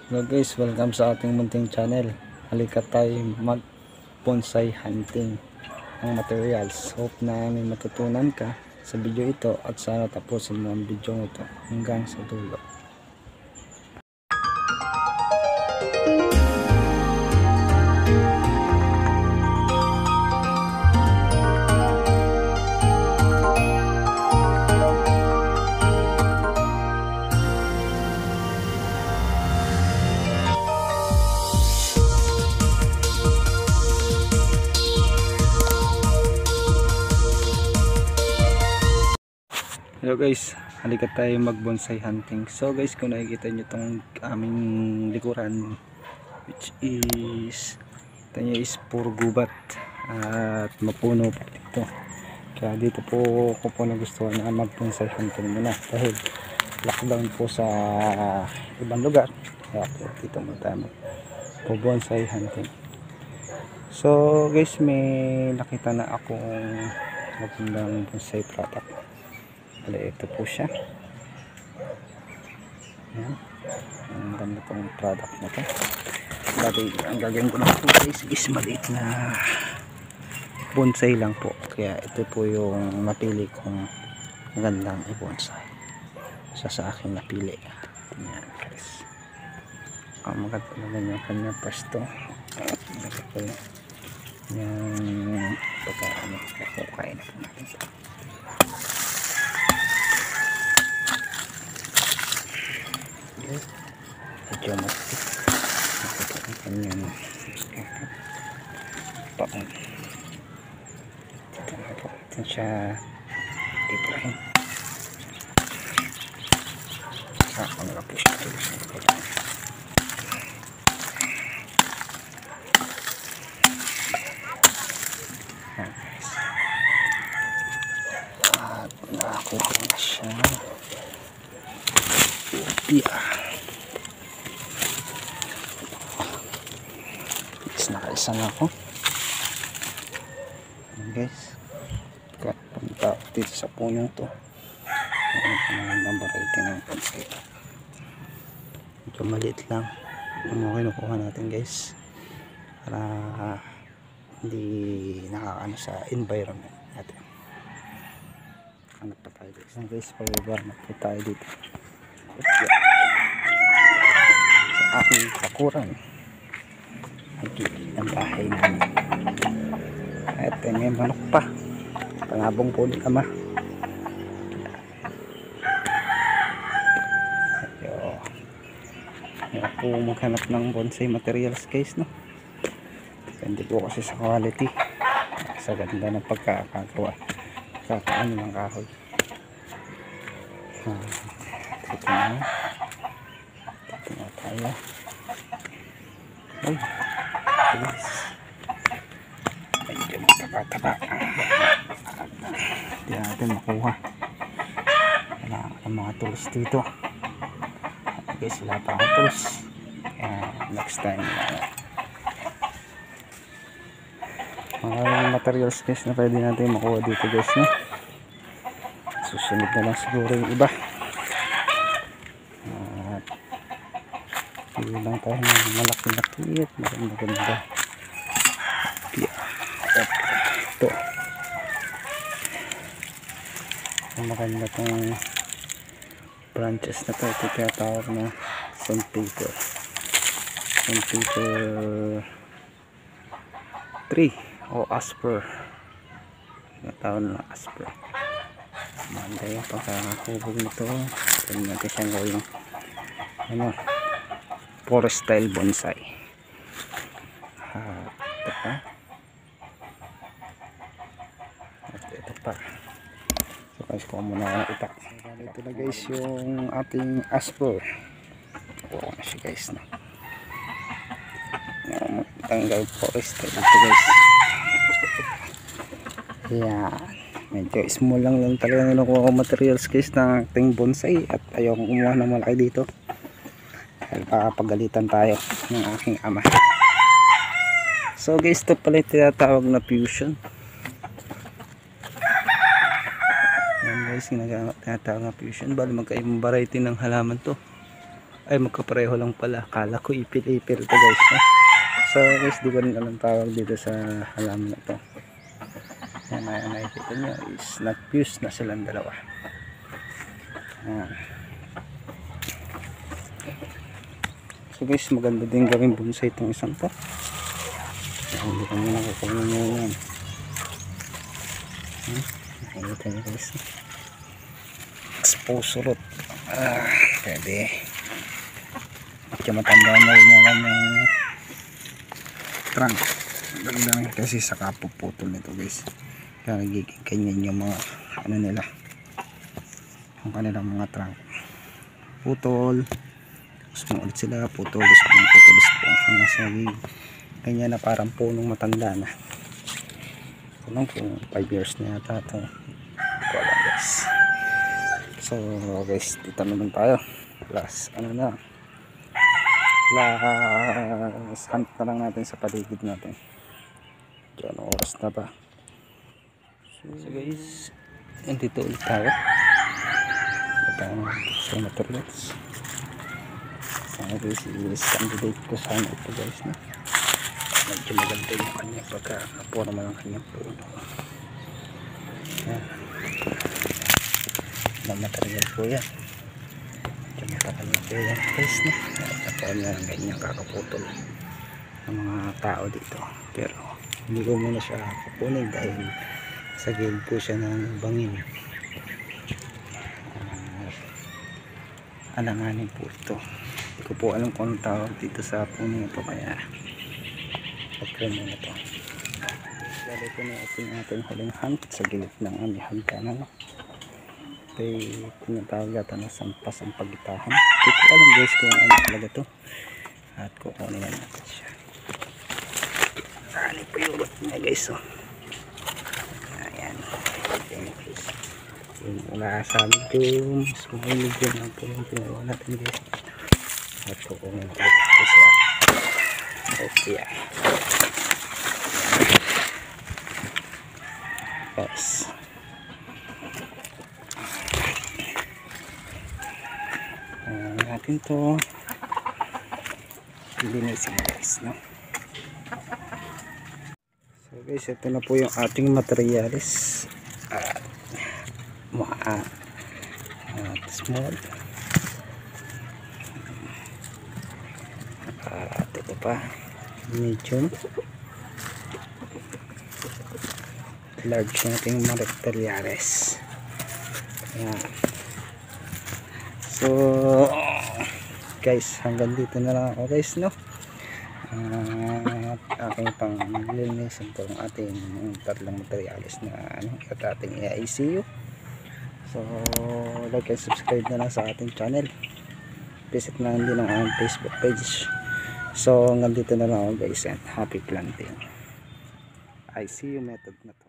Hello guys, welcome sa ating munting channel. Halika tayo mag bonsai hunting ng materials. Hope na may matutunan ka sa video ito at sana tapusin mo ang video ito hanggang sa dulo. Hello guys, halika tayo mag bonsai hunting. So guys, kung nakikita nyo itong aming likuran, which is ito nyo is puro gubat at mapuno po dito. Kaya dito po ko po nagustuhan na mag bonsai hunting muna dahil lockdown po sa ibang lugar. Kaya po dito mo tayo po bonsai hunting. So guys, may nakita na akong magandang bonsai product. Ito po siya. Ayan. Ang ganda pong product na ito. Dati ang gagawin ko na po guys is maliit na bonsai lang po. Kaya ito po yung napili kong magandang i-bonsai. Isa sa akin napili. Ayan guys. Ang maganda naman yung kanyang pasto. Ito po yung pagkain. Kakain na po natin ito. Medyo masik ang kanyang paon. Dito na po natin siya ibrahin. Saka na po siya tulis na ito. At nakakuha na siya. Nakaisa na ako. Ayan guys, punta dito sa puno to. Ang variety ng bonsai. Medyo maliit lang yung kinukuha natin guys para hindi nakakano sa environment natin. Hanap pa tayo guys. Ayan guys, pababa na po tayo dito sa aking sakuran. Ang bahay namin. At may manok pa. Pangabong po ni ama. Kaya po maghanap ng bonsai materials guys, no? Depende po kasi sa quality, sa ganda ng pagkakagawa, kakaano ng kahoy. Dito na tayo. Ay, guys, medyo mataba-taba. Hindi natin makuha. Kailangan ng mga tools dito. Guys, wala pa akong tools. Next time mga materials guys na pwede natin makuha dito guys, no? Susunod na lang siguro yung iba. Pili lang tayo ng malaki-laki at maganda. Ito ang maganda itong branches na ito. Ito tinatawag na sandpaper 3 o asper. Tinatawag na asper. Maganda yung pagkakahubog nito. Pwede natin siyang gawin ano, forest style bonsai. Ito pa. At ito pa. So guys, kuha muna ako ng itak. Ito na guys yung ating asper. Kuha na siya guys, no? Tanggal forest style ito guys. Yan. Medyo small lang talaga yung nakuha ko materials guys ng ating bonsai. At ayaw kong kumuha ng malaki dito. Pagalitan tayo ng aking ama. So guys, ito pala yung tinatawag na fusion. Yan guys, tinatawag na fusion. Bali magkaibang variety ng halaman to. Ay, magkapareho lang pala. Akala ko ipil-ipil to guys, no? So guys, di ko rin alam tawag dito sa halaman na to. Yan, nakikita nyo is nag-fuse na silang dalawa. Yan. So guys, maganda din gawing bonsai itong isang to. Hindi ko muna kukunin nyo yan. Nakikita nyo guys, expose root. Pwede. Medyo matanda na rin yung kanyang trunk. Ganda kasi sa kapuputol nito guys. Kaya nagiging kanyan yung mga ano nila, yung kanilang mga trunk. Putol. Tapos mo ulit sila. Putol. Tapos hanggang sa kanya na parang punong matanda na. Ito lang kung 5 years na yata ito. Ito lang guys. So guys, dito naman tayo. Plus ano na, last hunt na lang natin sa paligid natin. Ano oras na ba? So guys, dito ulit tayo. Sa materials. Sana guys, i-candidate ko sana ito guys, no? Medyo maganda yung kanya pagka-apura mo ng kanyang puno. Yan. Na material po yan. Medyo matagal na po yan guys, no? Tapos na lang ganyan kakaputol ng mga tao dito. Pero hindi ko muna siya kukunin dahil sa gilid po siya ng bangin. Alanganin po ito. Hindi ko po alam kung anong tawag dito sa puno ito, kaya pagkira muna ito. Dali po na ito yung ating huling hunt sa gilid ng aming hagdanan. Ito yung tinatawag yata na sampasang pagitahan. Hindi ko alam guys kung ano talaga ito. At kukunin na natin siya. Ano po yung ulat niya guys, oh. Ayan. Ayan guys. Yung unaasam yung small medium lang po yung pinawa natin guys. At kukunin na ito siya. Okay. Yes. Natin to linisin guys, no? So guys, ito na po yung ating materials. Small. Ito pa medium, large natin yung materials. Ayan. So guys, hanggang dito na lang ako guys, no? Aking pang linisin po ang ating tatlong materials na ano, at ating ICU. So like and subscribe na lang sa ating channel. Visit na din ang aking Facebook page. So hanggang dito na lang ako guys, and happy planting. ICU method na to.